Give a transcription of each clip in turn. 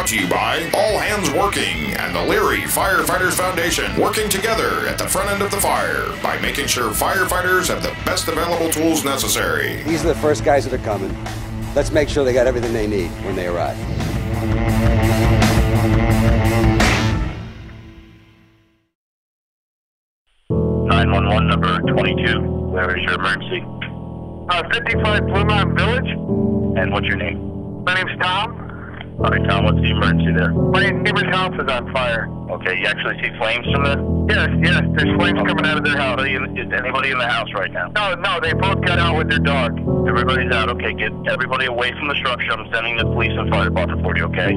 brought to you by All Hands Working and the Leary FireFighters Foundation, working together at the front end of the fire by making sure firefighters have the best available tools necessary. These are the first guys that are coming. Let's make sure they got everything they need when they arrive. 911 number 22. Where is your emergency? 55 Blue Mountain Village. And what's your name? My name's Tom. All right, Tom, what's the emergency there? My neighbor's house is on fire. Okay, you actually see flames from there? Yes, there's flames coming out of their house. Is anybody in the house right now? No, they both got out with their dog. Everybody's out. Okay, get everybody away from the structure. I'm sending the police and fire department for you, okay?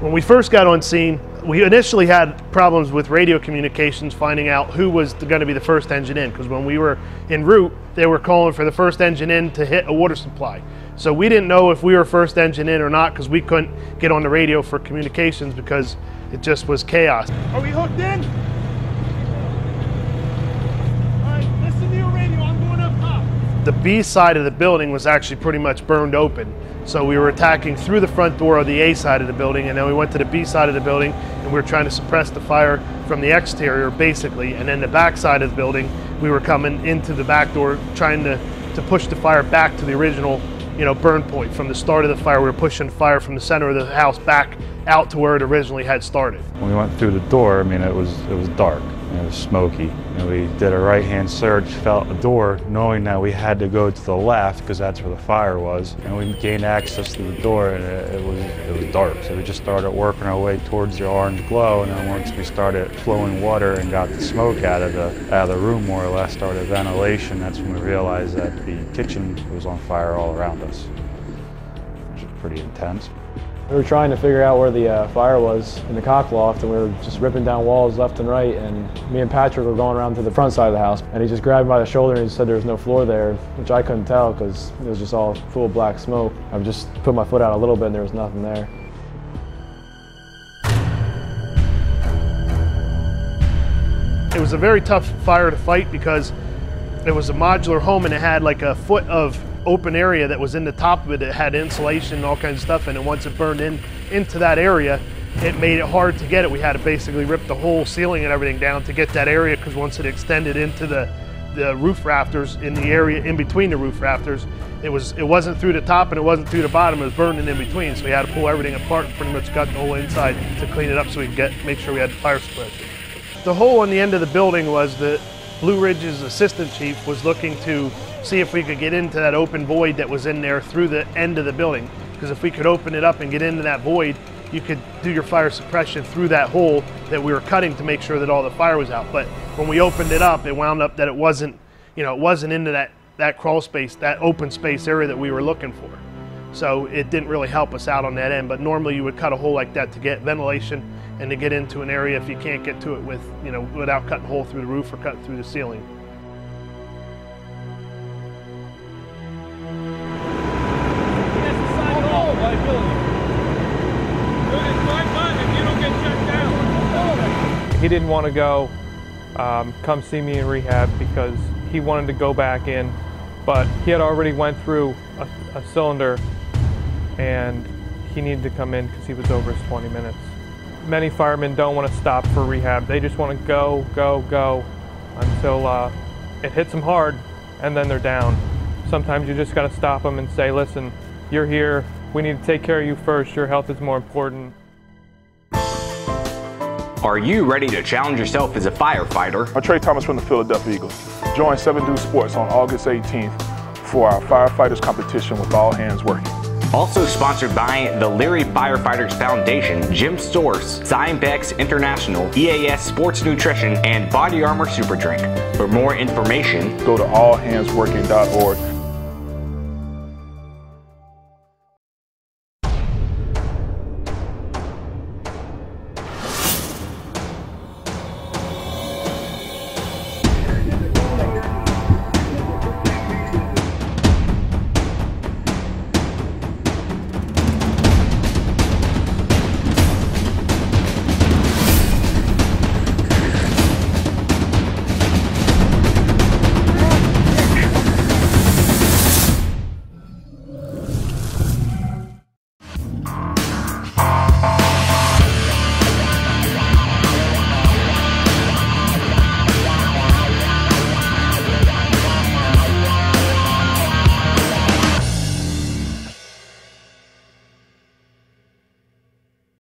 When we first got on scene, we initially had problems with radio communications finding out who was going to be the first engine in, because when we were en route, they were calling for the first engine in to hit a water supply. So we didn't know if we were first engine in or not, because we couldn't get on the radio for communications because it just was chaos. Are we hooked in? All right, listen to your radio, I'm going up top. The B side of the building was actually pretty much burned open. So we were attacking through the front door of the A side of the building, and then we went to the B side of the building, and we were trying to suppress the fire from the exterior, basically. And then the back side of the building, we were coming into the back door, trying to push the fire back to the original, burn point. From the start of the fire, we were pushing fire from the center of the house back out to where it originally had started. When we went through the door, it was dark. It was smoky. We did a right-hand search, felt a door, knowing that we had to go to the left because that's where the fire was. And we gained access to the door, and it was dark. So we just started working our way towards the orange glow, and then once we started flowing water and got the smoke out of the room, more or less, started ventilation, that's when we realized that the kitchen was on fire all around us, which was pretty intense. We were trying to figure out where the fire was in the cock loft, and we were just ripping down walls left and right, and me and Patrick were going around to the front side of the house, and he just grabbed me by the shoulder and he said there was no floor there, which I couldn't tell because it was just all full of black smoke. I just put my foot out a little bit and there was nothing there. It was a very tough fire to fight because it was a modular home and it had like a foot of open area that was in the top of it. It had insulation and all kinds of stuff, and then once it burned into that area, it made it hard to get it. We had to basically rip the whole ceiling and everything down to get that area, because once it extended into the roof rafters, in the area in between the roof rafters, it wasn't through the top and it wasn't through the bottom, it was burning in between. So we had to pull everything apart and pretty much got the whole inside to clean it up so we could make sure we had the fire suppression. The hole on the end of the building was the Blue Ridge's assistant chief was looking to see if we could get into that open void that was in there through the end of the building. Because if we could open it up and get into that void, you could do your fire suppression through that hole that we were cutting to make sure that all the fire was out. But when we opened it up, it wound up that it wasn't into that crawl space, that open space area that we were looking for. So it didn't really help us out on that end. But normally you would cut a hole like that to get ventilation and to get into an area if you can't get to it with, without cutting a hole through the roof or cutting through the ceiling. He didn't want to go come see me in rehab because he wanted to go back in, but he had already went through a cylinder and he needed to come in because he was over his 20 minutes. Many firemen don't want to stop for rehab. They just want to go, go, go until it hits them hard and then they're down. Sometimes you just got to stop them and say, listen, you're here. We need to take care of you first. Your health is more important. Are you ready to challenge yourself as a firefighter? I'm Trey Thomas from the Philadelphia Eagles. Join 7 Deuce Sports on August 18th for our firefighters competition with All Hands Working. Also sponsored by the Leary FireFighters Foundation, Jim Source, Zymex International, EAS Sports Nutrition, and Body Armor Super Drink. For more information, go to allhandsworking.org